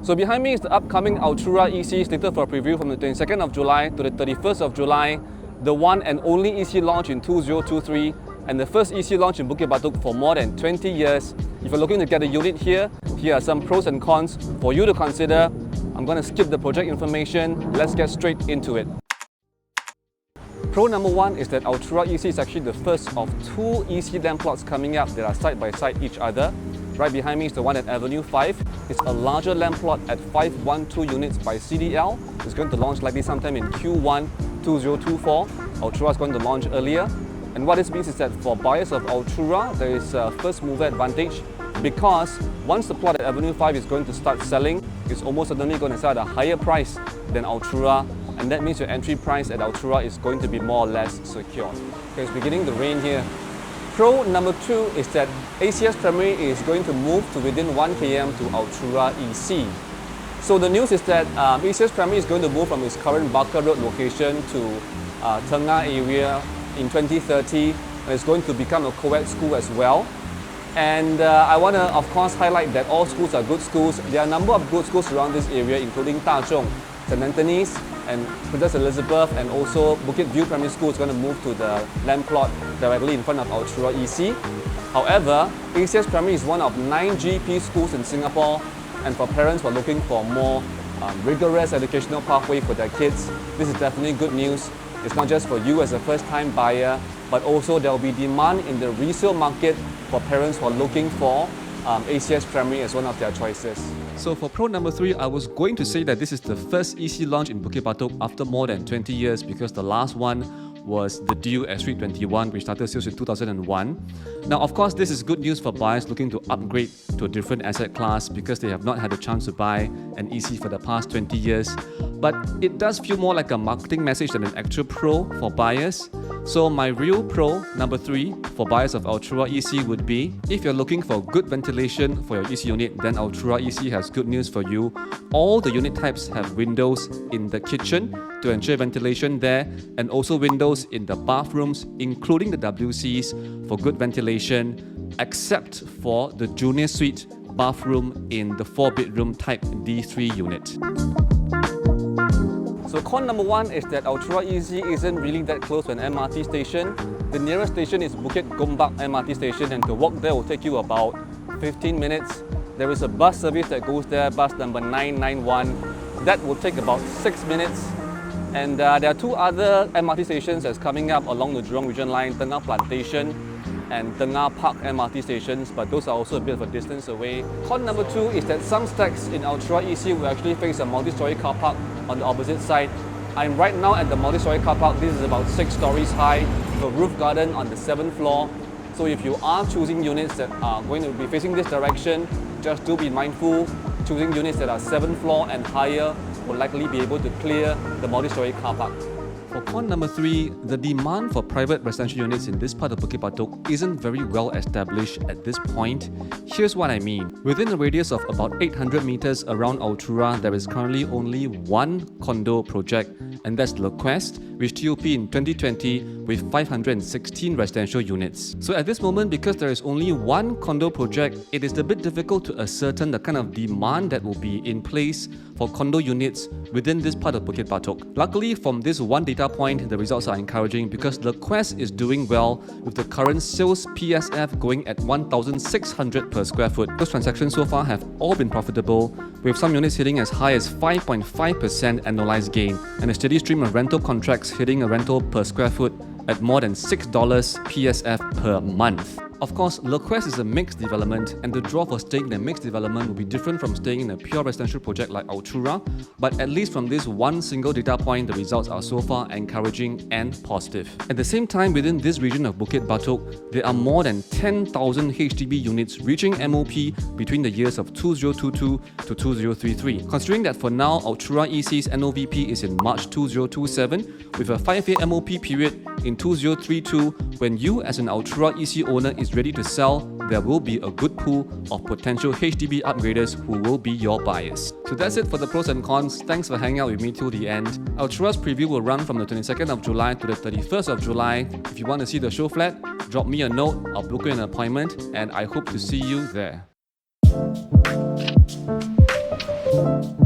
So behind me is the upcoming Altura EC slated for preview from the 22nd of July to the 31st of July, the one and only EC launch in 2023 and the first EC launch in Bukit Batok for more than 20 years. If you're looking to get a unit here are some pros and cons for you to consider. I'm going to skip the project information. Let's get straight into it. Pro number one is that Altura EC is actually the first of two EC land plots coming up that are side by side each other. Right behind me is the one at Avenue 5. It's a larger land plot at 512 units by CDL. It's going to launch likely sometime in Q1 2024. Altura is going to launch earlier. And what this means is that for buyers of Altura, there is a first mover advantage because once the plot at Avenue 5 is going to start selling, it's almost certainly going to sell at a higher price than Altura. And that means your entry price at Altura is going to be more or less secure. Okay, it's beginning to rain here. Pro number two is that ACS Primary is going to move to within 1 km to Altura EC. So the news is that ACS Primary is going to move from its current Barker Road location to Tengah area in 2030, and it's going to become a co-ed school as well. And I want to, of course, highlight that all schools are good schools. There are a number of good schools around this area, including Tazhong, St. Anthony's, and Princess Elizabeth, and also Bukit View Primary School is going to move to the land plot directly in front of Altura EC. However, ACS Primary is one of 9 GP schools in Singapore, and for parents who are looking for more rigorous educational pathway for their kids, this is definitely good news. It's not just for you as a first-time buyer, but also there will be demand in the resale market for parents who are looking for ACS Primary as one of their choices. So for pro number 3, I was going to say that this is the first EC launch in Bukit Batok after more than 20 years because the last one was the Dew at Street 21, which started sales in 2001. Now, of course, this is good news for buyers looking to upgrade to a different asset class because they have not had a chance to buy an EC for the past 20 years. But it does feel more like a marketing message than an actual pro for buyers. So my real pro, number 3, for buyers of Altura EC would be, if you're looking for good ventilation for your EC unit, then Altura EC has good news for you. All the unit types have windows in the kitchen to ensure ventilation there, and also windows in the bathrooms, including the WCs, for good ventilation, except for the junior suite bathroom in the 4-bedroom type D3 unit. So con number 1 is that Altura EC isn't really that close to an MRT station. The nearest station is Bukit Gombak MRT station, and to walk there will take you about 15 minutes. There is a bus service that goes there, bus number 991. That will take about 6 minutes. And there are 2 other MRT stations that's coming up along the Jurong Region Line, Tengah Plantation and Tengah Park MRT stations, but those are also a bit of a distance away. Con number 2 is that some stacks in Altura EC will actually face a multi-story car park on the opposite side. I'm right now at the multi-story car park. This is about 6 stories high, with a roof garden on the 7th floor. So if you are choosing units that are going to be facing this direction, just do be mindful. Choosing units that are 7th floor and higher will likely be able to clear the multi-story car park. For con number 3, the demand for private residential units in this part of Bukit Batok isn't very well established at this point. Here's what I mean. Within a radius of about 800 meters around Altura, there is currently only one condo project, and that's Le Quest, which TOP in 2020 with 516 residential units. So at this moment, because there is only one condo project, it is a bit difficult to ascertain the kind of demand that will be in place for condo units within this part of Bukit Batok. Luckily, from this one data point, the results are encouraging because Le Quest is doing well with the current sales PSF going at 1,600 per square foot. Those transactions so far have all been profitable, with some units hitting as high as 5.5% annualized gain, and a steady stream of rental contracts hitting a rental per square foot at more than $6 PSF per month. Of course, Le Quest is a mixed development, and the draw for staying in a mixed development will be different from staying in a pure residential project like Altura, but at least from this one single data point, the results are so far encouraging and positive. At the same time, within this region of Bukit Batok, there are more than 10,000 HDB units reaching MOP between the years of 2022 to 2033. Considering that for now, Altura EC's NOVP is in March 2027, with a 5-year MOP period in 2032, when you as an Altura EC owner is ready to sell, there will be a good pool of potential HDB upgraders who will be your buyers. So that's it for the pros and cons. Thanks for hanging out with me till the end. Altura's preview will run from the 22nd of July to the 31st of July. If you want to see the show flat, drop me a note, I'll book you an appointment, and I hope to see you there. you.